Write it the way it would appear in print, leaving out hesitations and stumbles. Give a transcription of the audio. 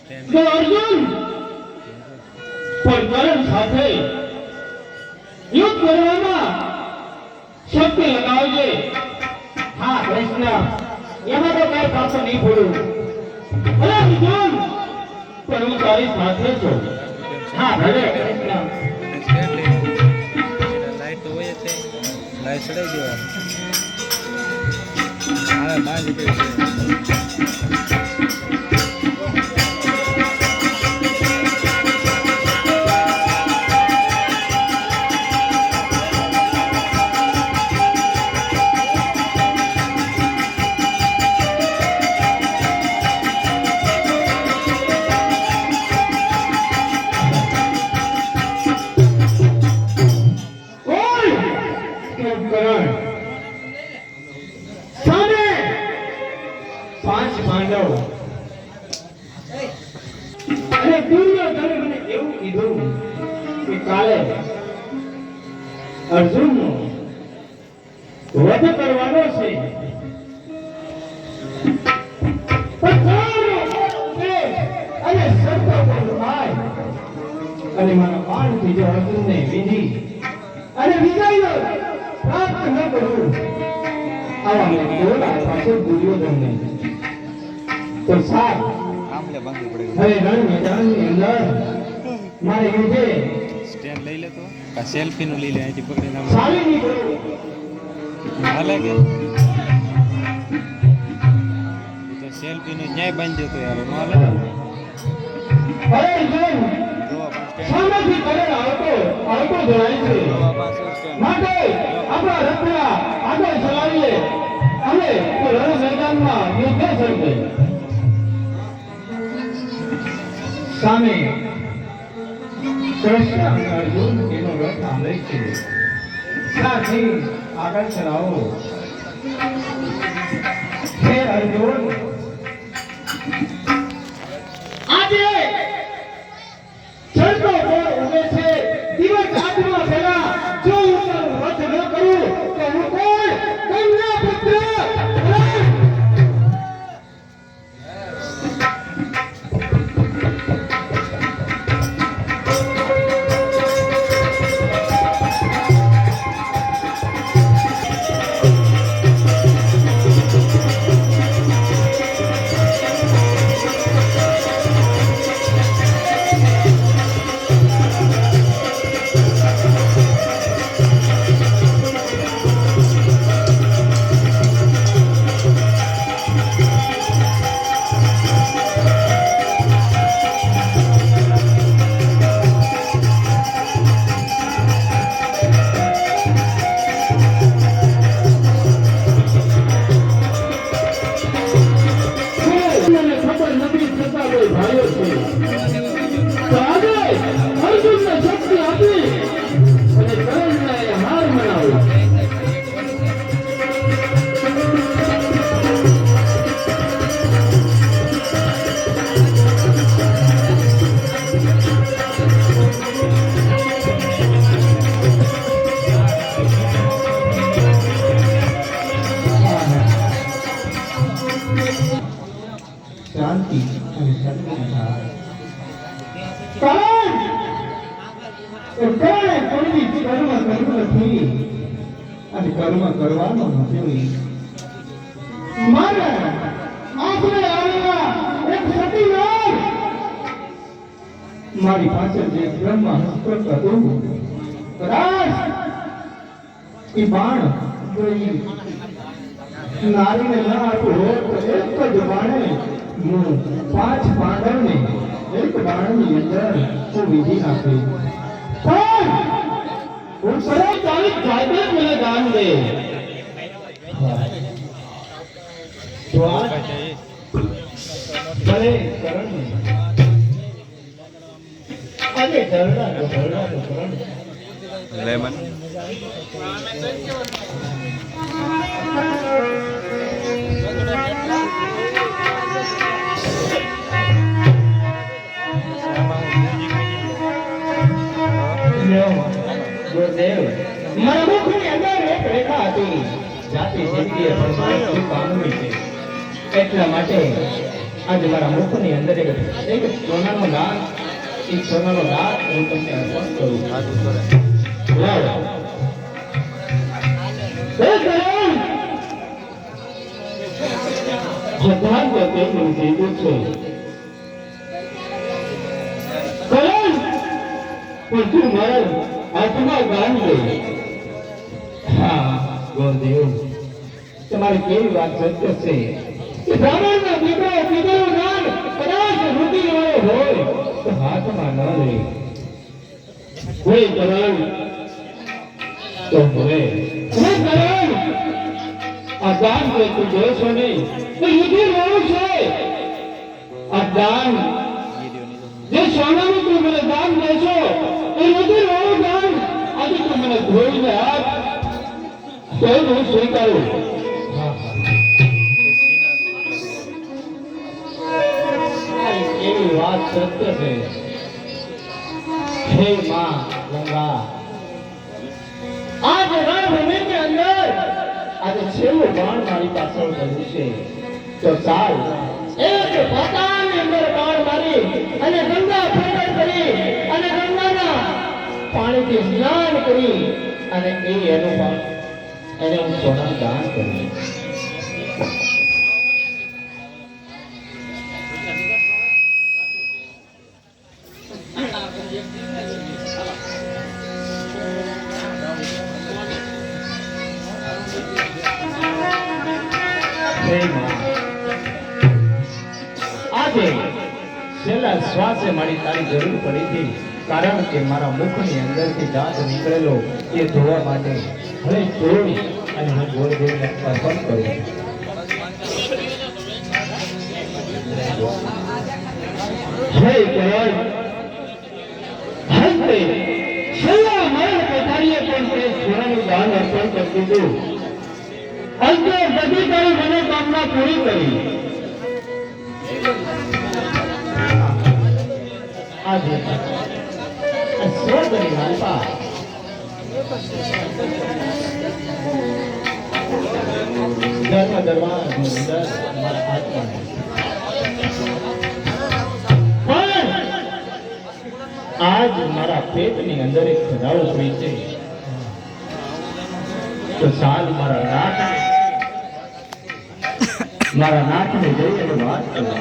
તો અર્જુન પણ કરણ સાથે યુદ્ધ કરવામાં શક્તિ લગાવજે. હા કૃષ્ણ, એમાં તો કઈ પાછો નહીં પડ્યું. અરે અર્જુન, પણ હું તારી સાથે છું. હા ભલે કૃષ્ણ. લાઈટ તો હોય જ લાઈટ ચડાવી દેવાની. હા બહાર નીકળી છે. પાંચ પાંડવ અને દુર્યોધને મને એવું કીધું કે કાલે અર્જુનનો વધ કરવાનો છે. અને શબ્દો બોલાય અને મારા બાણથી જો અર્જુનને વિધિ અને વિજય પ્રાપ્ત ન કરું, આવા મને બોલા પાસે દુર્યોધનને તો સાહેબ હવે રણ મેદાનની અંદર મારે યુદ્ધે સ્ટેન્ડ લઈ લે તો આ સેલ્ફી નું લઈ લે અહીંથી પકડીને સારી નહીં કરું. હાલે કે તો સેલ્ફી નું ન્યાય બાંધી દેતો યાર નો હાલે. અરે જન સામેથી કરણ આવતો જણાય છે. માટે આપણા રથના આગળ ચલાવીએ અને રણ મેદાનમાં યુદ્ધ સર્જે. સામે કૃષ્ણ અને અર્જુન એનો રથ આંબે છે. સાથી આગળ ચલાવો. હે અર્જુન, આજે ચંદ્ર પર ઉગે છે. દિવસ આજમાં પહેલા જો હું રથ ન કરું તો હું કોણ? ગંગા પુત્ર. શાંતિ અને સત્સંગ અને કર્મ કરવાનો નથી. મારા આખરે આવેલા એક સતીનાથ મારી પાછળ જે બ્રહ્મ હસ્તક હતું, કદાચ એ બાણ નારીને ન આપ્યું હોત તો એક જ બાણે હું પાંચ પાંડવને એક બાણની અંદર હું વિધિ નાખી. પણ હું સરળ ચાલીસ જાતે મને દાન દે. તો આ ભલે કરણ આજે ધરડા તો કરણ લેમન મારા મુખની અંદર એક રેખા હતી, જાતિ જિંદગીએ પરમાત્મા પામવી છે. એટલા માટે આજે મારા મુખની અંદર એક સોનાનો દાન, એક સોનાનો દાન હું તમને અર્પણ કરું. સાચું કરે. લાવો. હે કરણ! ભગવાન તેમનું કીધું છે કરણ, પણ તું મારા હાથમાં દાન લે. હા ગોરદેવ, તમારી કેવી વાત સત્ય છે કે બ્રાહ્મણનો દીકરો કીધેલું દાન કદાચ રૂટી વાળો હોય તો હાથમાં ન લે. કોઈ કરણ તો હવે કરણ, આ દાન જે તું દેશો નહીં તો યુધિ વાળું છે. આ દાન જે સોનાનું તું મને દાન દેશો એ યુધિ વાળું દાન આજે તું મને ધોઈને હાથ તો હું સ્વીકારું. એવી વાત સત્ય છે. હે માં ગંગા, આજ રણભૂમિની અંદર આજે છેલ્લું બાણ મારી પાછળ પડ્યું છે તો ચાલ એક પોતાની અંદર બાણ મારી અને ગંગા પ્રગટ કરી અને ગંગાના પાણીથી સ્નાન કરી અને એનું પણ એને હું સોનાનું દાન કરી. આજે છેલ્લા શ્વાસે મારી તારી જરૂર પડી હતી, કારણ કે મારા મુખની અંદરથી દાંત નીકળેલો એ ધોવા માટે હવે ધોઈ અને હું ગોરદેવને અર્પણ કરું. હે કરણ, હંતે છેલ્લા મારા પથારીએ પણ તે સોનાનું દાન અર્પણ કરી દીધું. અંતે બધી તારી મનોકામના પૂરી કરી. આજે સ્વર્ગની માલપા ધર્મ દરબારની અંદર મારા હાથમાં પણ આજ મારા પેટની અંદર એક ખજાળો પડી છે તો સાલ મારા નાકને જઈ અને વાત કરો.